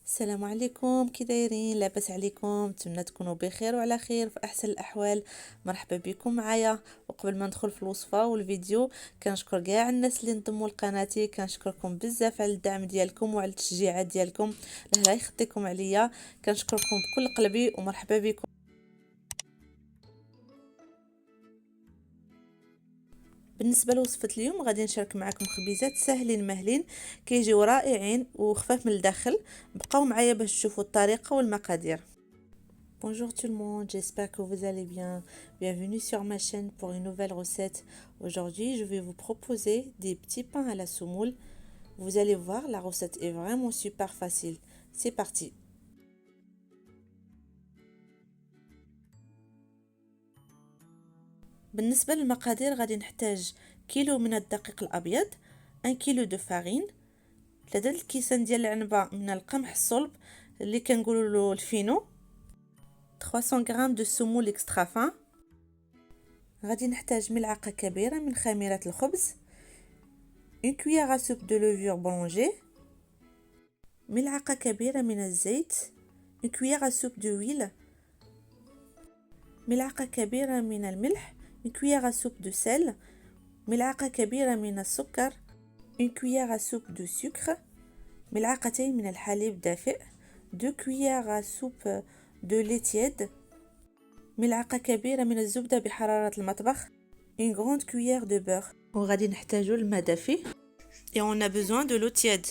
السلام عليكم، كي دايرين؟ لاباس عليكم؟ نتمنى تكونوا بخير وعلى خير في احسن الاحوال. مرحبا بكم معايا. وقبل ما ندخل في الوصفه والفيديو، كنشكر كاع الناس اللي انضموا لقناتي، كنشكركم بزاف على الدعم ديالكم وعلى التشجيعات ديالكم. الله لا يخطيكم عليا. كنشكركم بكل قلبي ومرحبا بكم. بالنسبه لوصفه اليوم غادي نشارك معكم خبيزات ساهلين ماهلين كيجيو رائعين وخفاف من الداخل. بقاو معايا باش تشوفوا الطريقه والمقادير. Bonjour tout le monde, j'espère que vous allez bien. Bienvenue sur ma chaîne pour une nouvelle recette. Aujourd'hui, je vais vous proposer des petits pains à la semoule. Vous allez voir, la recette est vraiment super facile. C'est parti. بالنسبة للمقادير غادي نحتاج كيلو من الدقيق الأبيض، 1 كيلو دو فارين، 3 الكيسان ديال العنبة من القمح الصلب اللي كنقولوا له الفينو، 300 غرام دو سمول اكسترا فان. غادي نحتاج ملعقة كبيرة من خميرة الخبز، une cuillère à soupe de levure boulanger، ملعقة كبيرة من الزيت، une cuillère à soupe d'huile، ملعقة كبيرة من الملح، une cuillère à soupe de sel، ملعقة كبيرة من السكر، une cuillère à soupe de sucre، ملعقتين من الحليب دافئ، 2 cuillères à soupe de lait tiède، ملعقة كبيرة من الزبدة بحرارة المطبخ، une grande cuillère de beurre. وغادي نحتاجو الماء دافي et on a besoin de l'eau tiède.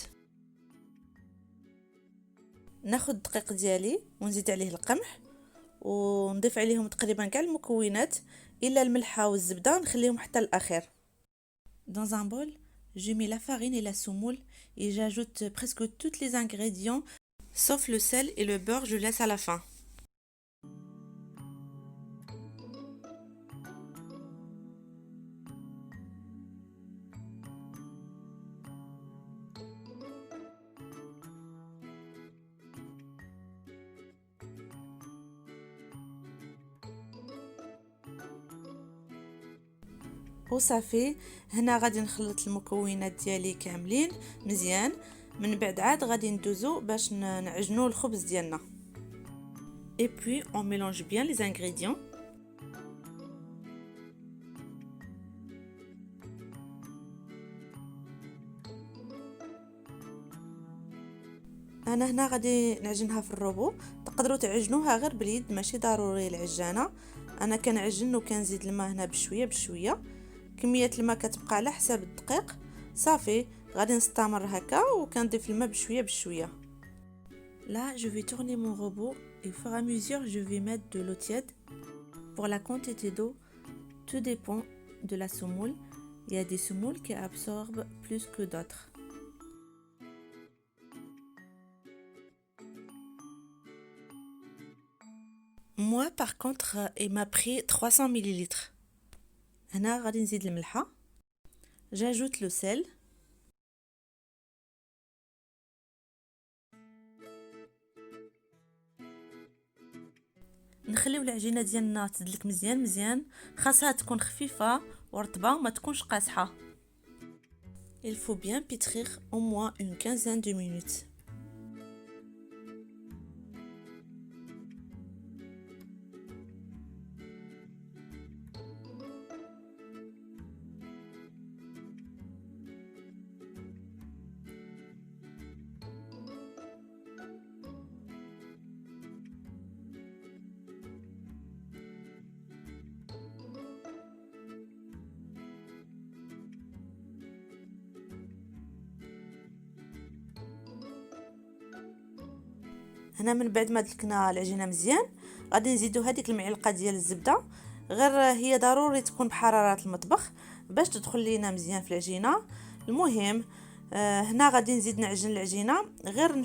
ناخد الدقيق ديالي ونزيد عليه القمح ونضيف عليهم تقريبا كاع المكونات الا الملحه والزبده، نخليهم حتى الاخير. Dans un bol, je mets la farine et la semoule et j'ajoute presque tous les ingrédients sauf le sel et le beurre, je laisse à la fin. وصافي هنا غادي نخلط المكونات ديالي كاملين مزيان، من بعد عاد غادي ندوزو باش نعجنو الخبز ديالنا. Et puis on mélange bien les ingrédients. انا هنا غادي نعجنها في الروبو، تقدروا تعجنوها غير باليد، ماشي ضروري العجانه. انا كنعجن وكنزيد الماء هنا بشويه بشويه، كميه الماء كتبقى على حساب الدقيق. صافي غادي نستمر هكا وكنضيف الماء بشويه بشويه. Là, je vais tourner mon robot et au fur et à mesure, je vais mettre de l'eau tiède. Pour la quantité d'eau, tout dépend de la semoule. Il y a des semoules qui absorbent plus que d'autres. Moi, par contre, il m'a pris 300 millilitres. هنا غادي نزيد الملحة. J'ajoute le sel. نخليو العجينه ديالنا تدلك مزيان مزيان، خاصها تكون خفيفه ورطبه وما تكونش قاصحه. Il faut bien pétrir au moins une quinzaine de minutes. هنا من بعد ما دلكنا العجينه مزيان غادي نزيدو هذيك المعلقه ديال الزبده، غير هي ضروري تكون بحراره المطبخ باش تدخل لينا مزيان في العجينه. المهم هنا غادي نزيد نعجن العجينه، غير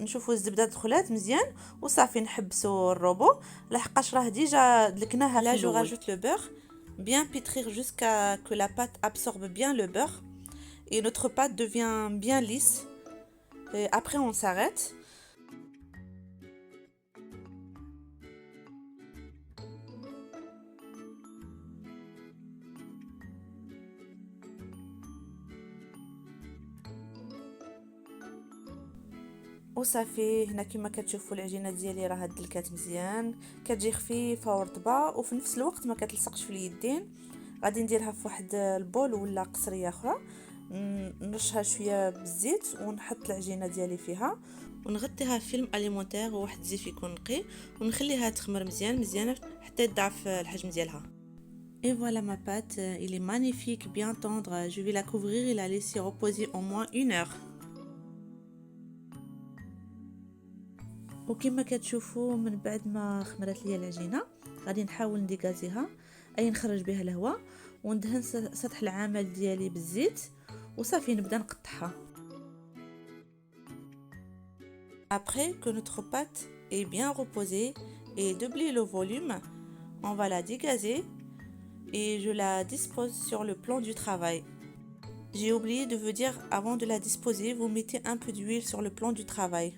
نشوفوا الزبده دخلات مزيان وصافي نحبسوا الروبو لحقاش راه ديجا دلكناها في الاول. Là je rajoute le beurre, bien pétrir jusqu'à que la pâte absorbe bien le beurre et notre pâte devient bien lisse. Et après on s'arrête. وصافي. هنا كما كتشوفوا العجينه ديالي راه دلكات مزيان، كتجي خفيفه ورطبه وفي نفس الوقت ما كتلصقش في اليدين. غادي نديرها في واحد البول ولا قصريه اخرى، نرشها شويه بالزيت ونحط العجينه ديالي فيها ونغطيها فيلم اليمونتير وواحد الزيت يكون نقي ونخليها تخمر مزيان حتى يضاعف الحجم ديالها. Et voilà ma pâte, il est magnifique, bien tendre. Je vais la couvrir et la laisser reposer au moins 1 heure. وكما كتشوفوا من بعد ما خمرت لي العجينه غادي نحاول نديكازيها، اي نخرج بها الهواء وندهن سطح العمل ديالي بالزيت وصافي نبدا نقطعها. Après que notre pâte est bien reposée et doublé le volume, on va la dégazer et je la dispose sur le plan du travail. J'ai oublié de vous dire, avant de la disposer, vous mettez un peu d'huile sur le plan du travail.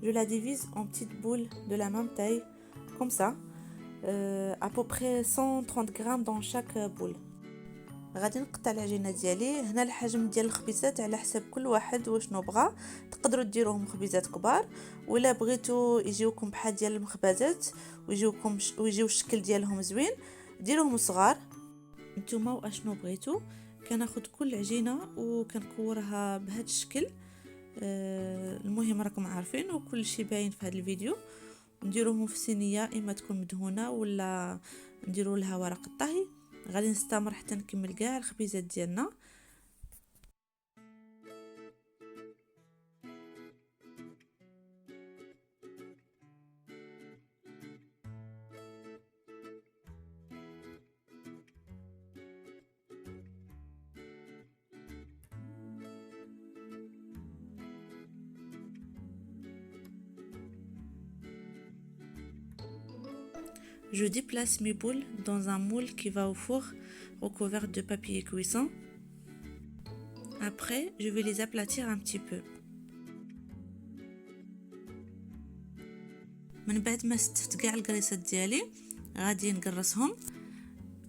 Je la divise en petites boules de la même taille, comme ça, à peu près 130 grammes dans chaque boule. غادي نقطع العجينه ديالي. هنا الحجم ديال الخبيزات على حسب كل واحد وشنو بغى، تقدروا ديروهم خبيزات كبار ولا بغيتو يجيوكم بحال ديال المخبزات ويجيو الشكل ديالهم زوين ديروهم صغار. نتوما واشنو بغيتو. كناخذ كل عجينه وكنكورها بهذا الشكل. المهم راكم عارفين وكل شيء باين في هذا الفيديو. نديروهم في صينيه اما تكون مدهونه ولا نديروا لها ورق الطهي. غادي نستمر حتى نكمل كاع الخبيزات ديالنا. Je déplace mes boules dans un moule qui va au four recouvert de papier cuisson. Après, je vais les aplatir un petit peu. من بعد ما ستفت كاع القريصات ديالي غادي نقرصهم.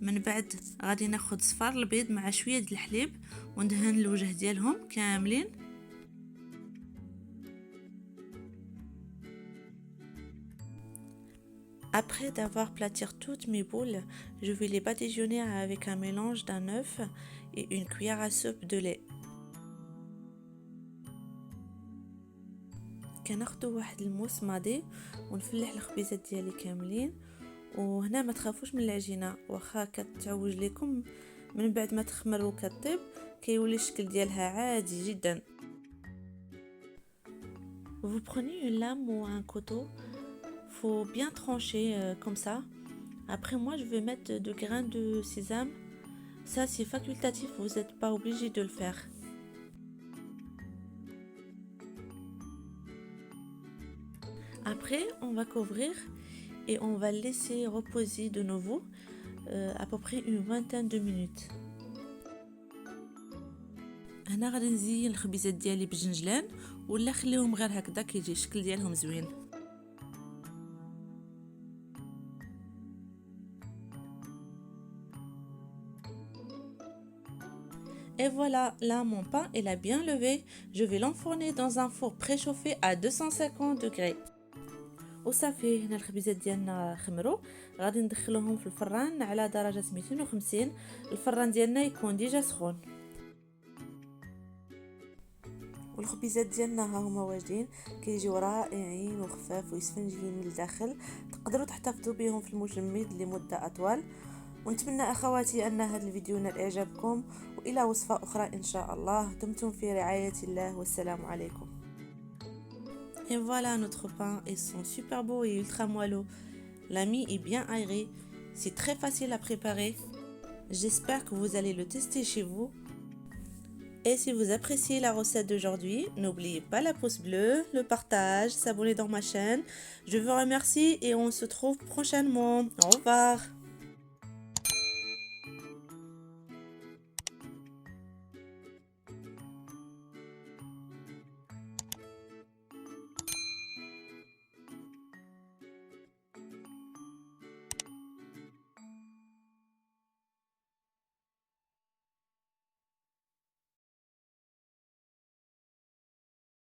من بعد غادي ناخذ صفار البيض مع شويه د الحليب وندهن الوجه ديالهم كاملين. Après d'avoir platir toutes mes boules, je vais les badigeonner avec un mélange d'un œuf et une cuillère à soupe de lait. كناخدو واحد الموس ماضي ونفلح الخبيزات ديالي كاملين. وهنا ما تخافوش من العجينه، واخا كتعوج لكم من بعد ما تخمر وكطيب كيولي الشكل ديالها عادي جدا. Vous prenez une lame ou un couteau, faut bien trancher comme ça. Après moi je vais mettre de grains de sésame, ça c'est facultatif, vous n'êtes pas obligé de le faire. Après on va couvrir et on va laisser reposer de nouveau à peu près une vingtaine de minutes. هنا غادي نزين الخبيزات ديالي بالجنجلان ولا خليهم غير هكذا كيجي الشكل ديالهم زوين. Et voilà, là mon pain il a bien levé. Je vais l'enfourner dans un four préchauffé à 250 degrés. وصافي هنا الخبيزات ديالنا خمروا. غادي ندخلوهم في الفران على درجة 250. الفران ديالنا يكون ديجا سخون. والخبيزات ديالنا ها هما واجدين، كيجيو رائعين وخفاف ويسفنجيين من الداخل. تقدروا تحتفظوا بهم في المجمد لمدة أطول. ونتمنى أخواتي أن هذا الفيديو نال إعجابكم، وإلى وصفة أخرى إن شاء الله. دمتم في رعاية الله والسلام عليكم. Et voilà, notre pain, ils sont super beaux et ultra moelleux. La mie est bien aérée, c'est très facile à préparer. J'espère que vous allez le tester chez vous. Et si vous appréciez la recette d'aujourd'hui, n'oubliez pas la pouce bleue, le partage, s'abonner dans ma chaîne. Je vous remercie et on se retrouve prochainement. Au revoir.